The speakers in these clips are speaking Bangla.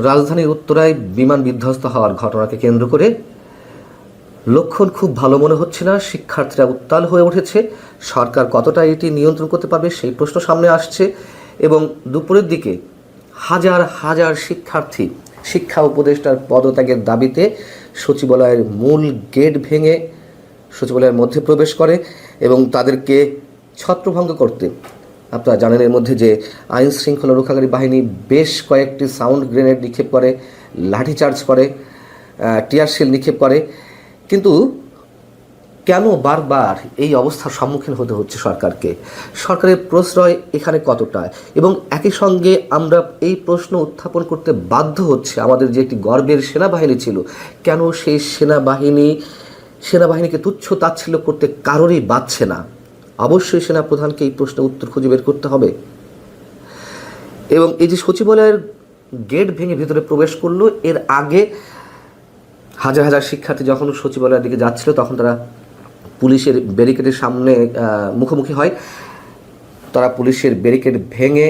রাজধানীর উত্তরায় বিমান বিধ্বস্ত হওয়ার ঘটনাকে কেন্দ্র করে লক্ষণ খুব ভালো মনে হচ্ছে না। শিক্ষার্থীরা উত্তাল হয়ে উঠেছে। সরকার কতটা এটি নিয়ন্ত্রণ করতে পারবে সেই প্রশ্ন সামনে আসছে। এবং দুপুরের দিকে হাজার হাজার শিক্ষার্থী শিক্ষা উপদেষ্টার পদত্যাগের দাবিতে সচিবালয়ের মূল গেট ভেঙে সচিবালয়ের মধ্যে প্রবেশ করে এবং তাদেরকে ছত্রভঙ্গ করতে, আপনারা জানেন এর মধ্যে যে আইন শৃঙ্খলা রক্ষাকারী বাহিনী বেশ কয়েকটি সাউন্ড গ্রেনেড নিক্ষেপ করে, লাঠিচার্জ করে, টিয়ারশেল নিক্ষেপ করে। কিন্তু কেন বারবার এই অবস্থার সম্মুখীন হতে হচ্ছে সরকারকে? সরকারের প্রশ্রয় এখানে কতটা? এবং একই সঙ্গে আমরা এই প্রশ্ন উত্থাপন করতে বাধ্য হচ্ছে, আমাদের যে একটি গর্বের সেনাবাহিনী ছিল, কেন সেই সেনাবাহিনীকে তুচ্ছ তাচ্ছিল্য করতে কারোরই বাধছে না? অবশ্যই সেনাপ্রধানকে এই প্রশ্নের উত্তর খুঁজে বের করতে হবে। এবং এই যে সচিবালয়ের গেট ভেঙে ভিতরে প্রবেশ করলো, এর আগে হাজার হাজার শিক্ষার্থী যখন সচিবালয়ের দিকে যাচ্ছিল তখন তারা পুলিশের ব্যারিকেডের সামনে মুখোমুখি হয়। তারা পুলিশের ব্যারিকেড ভেঙে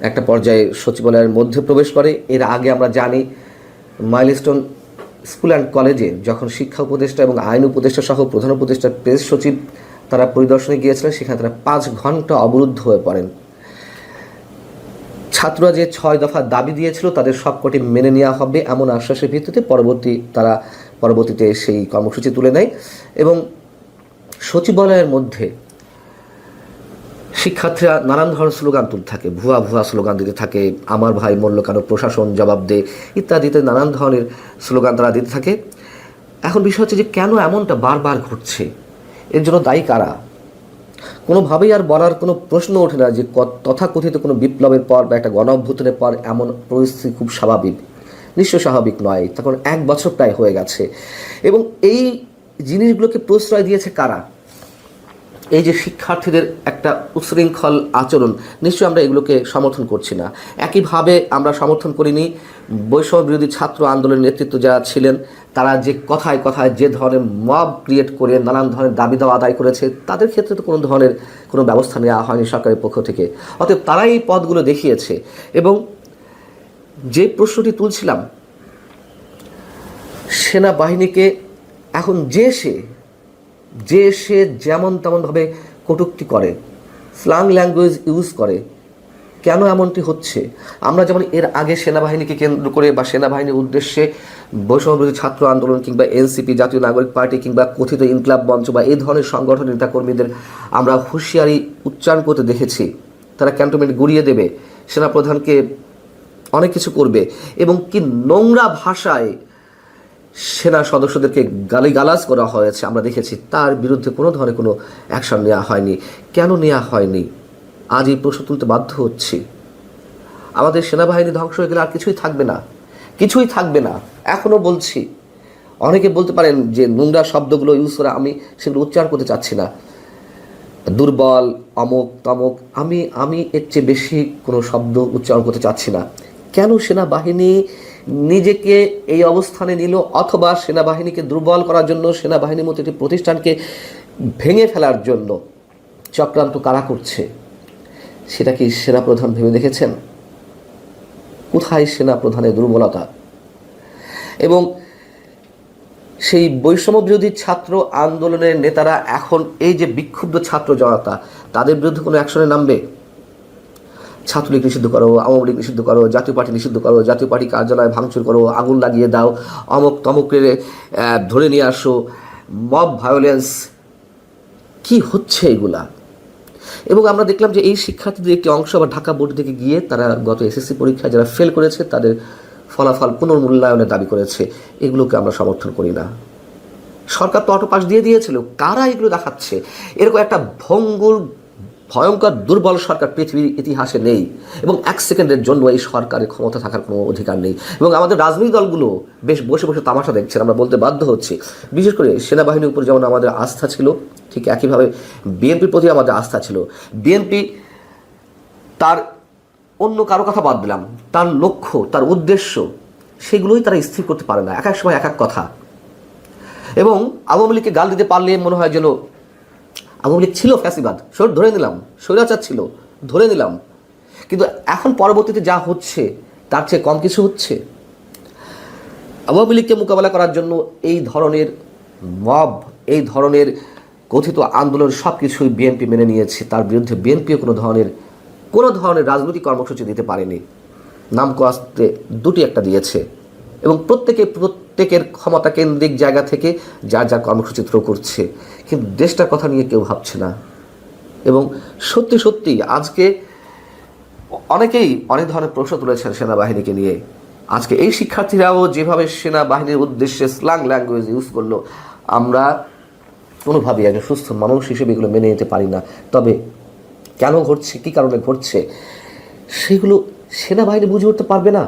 একটা পর্যায়ে সচিবালয়ের মধ্যে প্রবেশ করে। এর আগে আমরা জানি মাইলস্টোন স্কুল অ্যান্ড কলেজে যখন শিক্ষা উপদেষ্টা এবং আইন উপদেষ্টা সহ প্রধান উপদেষ্টা প্রেস সচিব তারা পরিদর্শনে গিয়েছিলেন, সেখানে তারা 5 ঘন্টা অবরুদ্ধ হয়ে পড়েন। ছাত্ররা যে 6 দফা দাবি দিয়েছিল তাদের সবকটি মেনে নেওয়া হবে এমন আশ্বাসের ভিত্তিতে পরবর্তীতে সেই কর্মসূচি তুলে নেয়। এবং সচিবালয়ের মধ্যে শিক্ষার্থীরা নানান ধরনের স্লোগান তুলতে থাকে, ভুয়া স্লোগান দিতে থাকে, আমার ভাই মূল্য কেন, প্রশাসন জবাব দে, ইত্যাদিতে নানান ধরনের স্লোগান তারা দিতে থাকে। এখন বিষয় হচ্ছে যে কেন এমনটা বারবার ঘটছে, এর জন্য দায়ী কারা? কোনোভাবেই আর বলার কোনো প্রশ্ন ওঠে না যে তথাকথিত কোনো বিপ্লবের পর বা একটা গণ অভ্যুত্থানের পর এমন পরিস্থিতি খুব স্বাভাবিক। নিশ্চয় স্বাভাবিক নয়। তখন 1 বছর প্রায় হয়ে গেছে। এবং এই জিনিসগুলোকে প্রশ্রয় দিয়েছে কারা? এই যে শিক্ষার্থীদের একটা উচ্ছৃঙ্খল আচরণ, নিশ্চয়ই আমরা এগুলোকে সমর্থন করছি না। একইভাবে আমরা সমর্থন করিনি বৈষম্য বিরোধী ছাত্র আন্দোলনের নেতৃত্ব যারা ছিলেন, তারা যে কথায় কথায় যে ধরনের মব ক্রিয়েট করে নানান ধরনের দাবি দাওয়া আদায় করেছে, তাদের ক্ষেত্রে তো কোনো ধরনের কোনো ব্যবস্থা নেওয়া হয়নি সরকারের পক্ষ থেকে। অতএব তারাই এই পথগুলো দেখিয়েছে। এবং যে প্রশ্নটি তুলছিলাম, সেনাবাহিনীকে এখন যে সে যেমন তেমনভাবে কটূক্তি করে, স্ল্যাং ল্যাঙ্গুয়েজ ইউজ করে, কেন এমনটি হচ্ছে? আমরা যেমন এর আগে সেনাবাহিনীকে কেন্দ্র করে বা সেনাবাহিনীর উদ্দেশ্যে বৈষম্যবিরোধী ছাত্র আন্দোলন কিংবা এনসিপি, জাতীয় নাগরিক পার্টি কিংবা কথিত ইনকলাব মঞ্চ বা এই ধরনের সংগঠনের নেতাকর্মীদের আমরা হুঁশিয়ারি উচ্চারণ করতে দেখেছি, তারা ক্যান্টনমেন্ট গুড়িয়ে দেবে, সেনাপ্রধানকে অনেক কিছু করবে, এবং কি নোংরা ভাষায় সেনা সদস্যদেরকে গালিগালাজ করা হয়েছে আমরা দেখেছি। তার বিরুদ্ধে কোনো ধরনের কোনো অ্যাকশন নেওয়া হয়নি। কেন নেওয়া হয়নি? আজ এই প্রশ্ন তুলতে বাধ্য হচ্ছি। আমাদের সেনাবাহিনী ধ্বংস হয়ে গেলে আর কিছুই থাকবে না। এখনও বলছি, অনেকে বলতে পারেন যে নোংরা শব্দগুলো ইউজ করে, আমি সেগুলো উচ্চারণ করতে চাচ্ছি না। দুর্বল, অমুক তমুক, আমি এর চেয়ে বেশি কোনো শব্দ উচ্চারণ করতে চাচ্ছি না। কেন সেনাবাহিনী নিজেকে এই অবস্থানে নিল? অথবা সেনাবাহিনীকে দুর্বল করার জন্য, সেনাবাহিনীর মতো একটি প্রতিষ্ঠানকে ভেঙে ফেলার জন্য চক্রান্ত কারা করছে, সেটা কি সেনাপ্রধান ভেবে দেখেছেন? কোথায় সেনাপ্রধানের দুর্বলতা? এবং সেই বৈষম্য বিরোধী ছাত্র আন্দোলনের নেতারা এখন এই যে বিক্ষুব্ধ ছাত্র জনতা, তাদের বিরুদ্ধে কোনো অ্যাকশনে নামবে? ছাত্রলীগ নিষিদ্ধ করো, আওয়ামী লীগ নিষিদ্ধ করো, জাতীয় পার্টি নিষিদ্ধ করো, জাতীয় পার্টি কার্যালয় ভাঙচুর করো, আগুন লাগিয়ে দাও, অমুক তমুককে ধরে নিয়ে আসো, মব ভায়োলেন্স, কি হচ্ছে এগুলা? এবং আমরা দেখলাম যে এই শিক্ষার্থীদের একটি অংশ আবার ঢাকা বোর্ড থেকে গিয়ে তারা গত এসএসসি পরীক্ষায় যারা ফেল করেছে তাদের ফলাফল পুনর্মূল্যায়নের দাবি করেছে। এগুলোকে আমরা সমর্থন করি না। সরকার তো অটো পাস দিয়ে দিয়েছিল, কারা এগুলো দেখাচ্ছে? এরকম একটা ভয়ঙ্কর দুর্বল সরকার পৃথিবীর ইতিহাসে নেই, এবং 1 সেকেন্ডের জন্য এই সরকারের ক্ষমতা থাকার কোনো অধিকার নেই। এবং আমাদের রাজনৈতিক দলগুলো বেশ বসে বসে তামাশা দেখছেন, আমরা বলতে বাধ্য হচ্ছি। বিশেষ করে সেনাবাহিনীর উপর যেমন আমাদের আস্থা ছিল, ঠিক একইভাবে বিএনপির প্রতি আমাদের আস্থা ছিল। বিএনপি তার অন্য কারো কথা বাদ দিলাম, তার লক্ষ্য, তার উদ্দেশ্য, সেগুলোই তারা স্থির করতে পারে না, এক এক সময় এক এক কথা। এবং আওয়ামী লীগকে গাল দিতে পারলে মনে হয় যেন আওয়ামী লীগ ছিল ফ্যাসিবাদ, ধরে নিলাম, স্বৈরাচার ছিল, ধরে নিলাম। কিন্তু এখন পরবর্তীতে যা হচ্ছে, তার চেয়ে কম কিছু হচ্ছে? আওয়ামী লীগকে মোকাবেলা করার জন্য এই ধরনের মব, এই ধরনের কথিত আন্দোলন সব কিছুই বিএনপি মেনে নিয়েছে। তার বিরুদ্ধে বিএনপিও কোনো ধরনের রাজনৈতিক কর্মসূচি দিতে পারেনি। নাম কাস্তে দুটি একটা দিয়েছে এবং প্রত্যেকের ক্ষমতা কেন্দ্রিক জায়গা থেকে যার যার কর্মসূচি থ্রো করছে, কিন্তু দেশটার কথা নিয়ে কেউ ভাবছে না। এবং সত্যি সত্যি আজকে অনেকেই অনেক ধরনের প্রশ্ন তুলেছেন সেনাবাহিনীকে নিয়ে। আজকে এই শিক্ষার্থীরাও যেভাবে সেনাবাহিনীর উদ্দেশ্যে স্ল্যাং ল্যাঙ্গুয়েজ ইউজ করলো, আমরা কোনোভাবেই একজন সুস্থ মানুষ হিসেবে এগুলো মেনে নিতে পারি না। তবে কেন ঘটছে, কী কারণে ঘটছে, সেগুলো সেনাবাহিনী বুঝে উঠতে পারবে না।